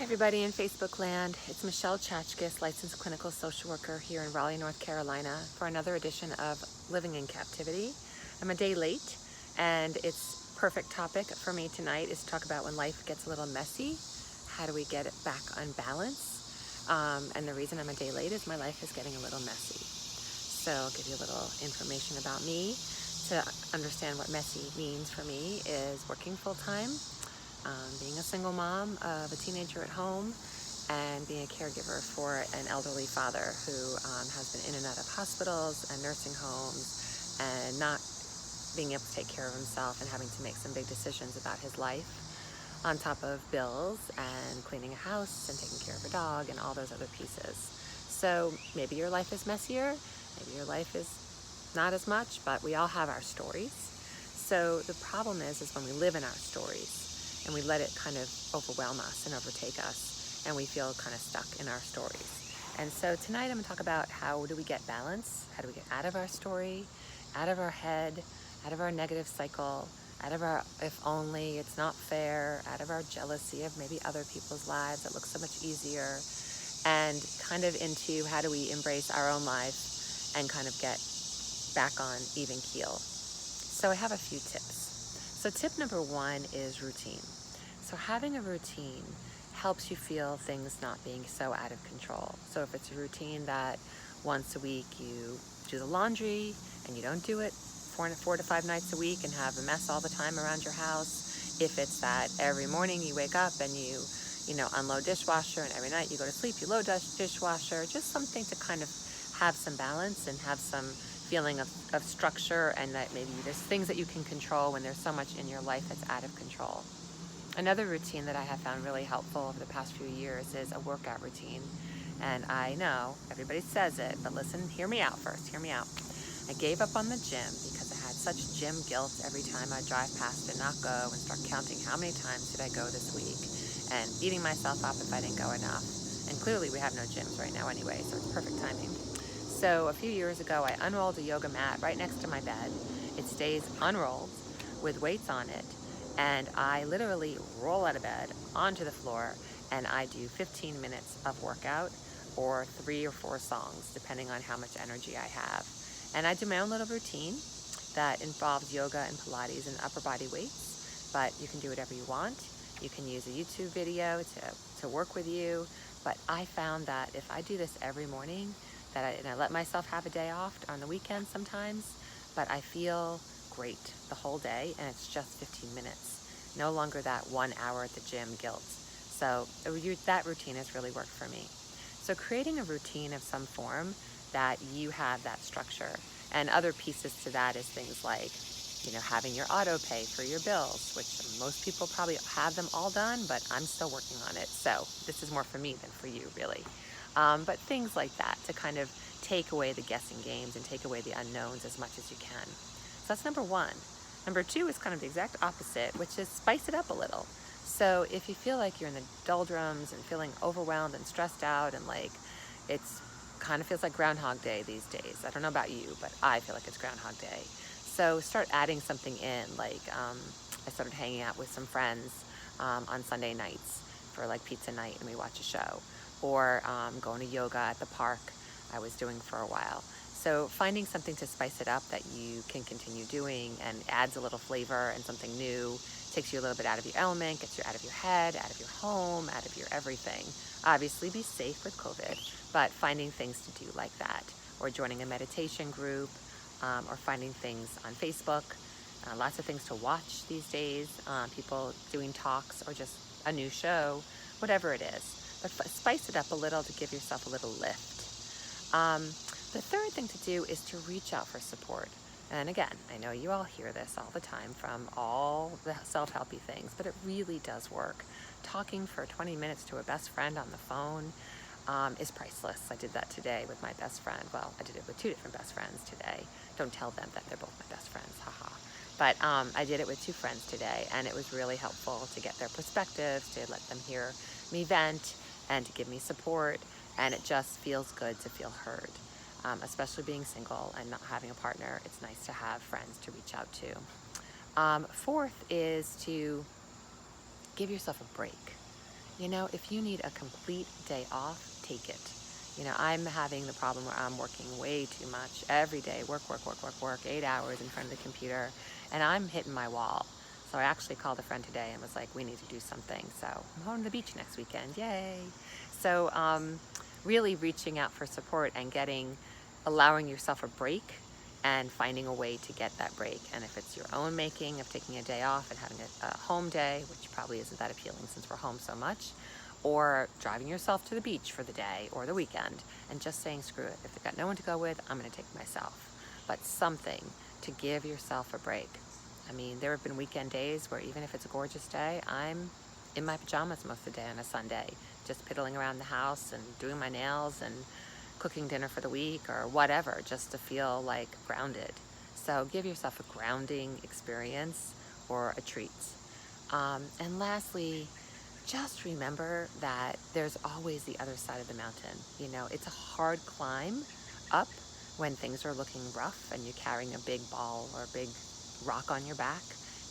Hi everybody in Facebook land. It's Michelle Chachkis, licensed clinical social worker here in Raleigh, North Carolina for another edition of Living in Captivity. I'm a day late and it's perfect topic for me tonight is to talk about when life gets a little messy. How do we get it back on balance? And the reason I'm a day late is my life is getting a little messy. So I'll give you a little information about me. To understand what messy means for me is working full-time, being a single mom of a teenager at home, and being a caregiver for an elderly father who has been in and out of hospitals and nursing homes and not being able to take care of himself and having to make some big decisions about his life on top of bills and cleaning a house and taking care of a dog and all those other pieces. So maybe your life is messier, maybe your life is not as much, but we all have our stories. So the problem is when we live in our stories and we let it kind of overwhelm us and overtake us, and we feel kind of stuck in our stories. And so tonight I'm going to talk about how do we get balance, how do we get out of our story, out of our head, out of our negative cycle, out of our if only, it's not fair, out of our jealousy of maybe other people's lives that look so much easier, and kind of into how do we embrace our own life and kind of get back on even keel. So I have a few tips. So tip number one is routine. So having a routine helps you feel things not being so out of control. So if it's a routine that once a week you do the laundry and you don't do it four to five nights a week and have a mess all the time around your house, if it's that every morning you wake up and you unload dishwasher, and every night you go to sleep you load dishwasher, just something to kind of have some balance and have some feeling of structure, and that maybe there's things that you can control when there's so much in your life that's out of control. Another routine that I have found really helpful over the past few years is a workout routine. And I know everybody says it, but listen, hear me out first, hear me out. I gave up on the gym because I had such gym guilt every time I drive past and not go and start counting how many times did I go this week and beating myself up if I didn't go enough. And clearly we have no gyms right now anyway, so it's perfect timing. So a few years ago, I unrolled a yoga mat right next to my bed. It stays unrolled with weights on it. And I literally roll out of bed onto the floor and I do 15 minutes of workout or 3 or 4 songs, depending on how much energy I have. And I do my own little routine that involves yoga and Pilates and upper body weights, but you can do whatever you want. You can use a YouTube video to work with you. But I found that if I do this every morning, and I let myself have a day off on the weekend sometimes, but I feel great the whole day, and it's just 15 minutes. No longer that 1 hour at the gym guilt. So that routine has really worked for me. So creating a routine of some form that you have that structure. And other pieces to that is things like, having your auto pay for your bills, which most people probably have them all done, but I'm still working on it. So this is more for me than for you, really. But things like that to kind of take away the guessing games and take away the unknowns as much as you can. So that's number one. Number two is kind of the exact opposite, which is spice it up a little. So if you feel like you're in the doldrums and feeling overwhelmed and stressed out and like it's kind of feels like Groundhog Day these days. I don't know about you, but I feel like it's Groundhog Day. So start adding something in, like I started hanging out with some friends on Sunday nights for like pizza night and we watch a show. Or going to yoga at the park I was doing for a while. So finding something to spice it up that you can continue doing and adds a little flavor and something new, takes you a little bit out of your element, gets you out of your head, out of your home, out of your everything. Obviously be safe with COVID, but finding things to do like that, or joining a meditation group, or finding things on Facebook. Lots of things to watch these days, people doing talks or just a new show, whatever it is. But spice it up a little to give yourself a little lift. The third thing to do is to reach out for support. And again, I know you all hear this all the time from all the self-helpy things, but it really does work. Talking for 20 minutes to a best friend on the phone is priceless. I did that today with my best friend. Well, I did it with 2 different best friends today. Don't tell them that they're both my best friends, haha. But I did it with 2 friends today, and it was really helpful to get their perspectives, to let them hear me vent, and to give me support, and it just feels good to feel heard. Especially being single and not having a partner, it's nice to have friends to reach out to. Fourth is to give yourself a break. You know, if you need a complete day off, take it. You know, I'm having the problem where I'm working way too much every day, work, work, work, work, work, 8 hours in front of the computer, and I'm hitting my wall. So I actually called a friend today and was like, we need to do something. So I'm going to the beach next weekend, yay. So really reaching out for support and allowing yourself a break and finding a way to get that break. And if it's your own making of taking a day off and having a home day, which probably isn't that appealing since we're home so much, or driving yourself to the beach for the day or the weekend and just saying, screw it. If I've got no one to go with, I'm going to take myself. But something to give yourself a break. I mean, there have been weekend days where even if it's a gorgeous day, I'm in my pajamas most of the day on a Sunday, just piddling around the house and doing my nails and cooking dinner for the week or whatever, just to feel like grounded. So give yourself a grounding experience or a treat. And lastly, just remember that there's always the other side of the mountain. You know, it's a hard climb up when things are looking rough and you're carrying a big ball or a big rock on your back.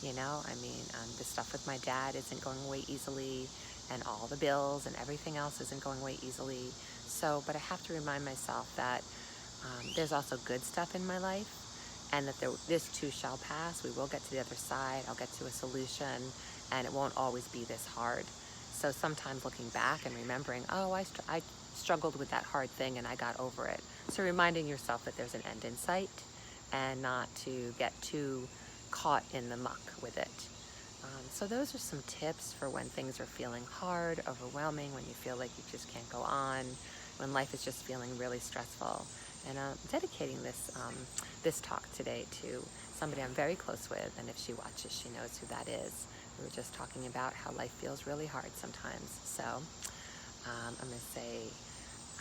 You know, I mean, the stuff with my dad isn't going away easily, and all the bills and everything else isn't going away easily. So, but I have to remind myself that there's also good stuff in my life, and that this too shall pass. We will get to the other side. I'll get to a solution, and it won't always be this hard. So sometimes looking back and remembering, oh, I struggled with that hard thing and I got over it. So reminding yourself that there's an end in sight and not to get too caught in the muck with it. So those are some tips for when things are feeling hard, overwhelming, when you feel like you just can't go on, when life is just feeling really stressful. And I'm dedicating this talk today to somebody I'm very close with, and if she watches, she knows who that is. We were just talking about how life feels really hard sometimes. So I'm going to say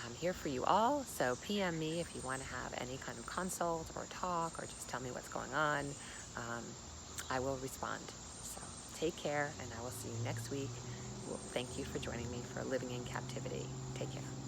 I'm here for you all. So PM me if you want to have any kind of consult or talk or just tell me what's going on. I will respond. So take care, and I will see you next week. Well, thank you for joining me for Living in Captivity. Take care.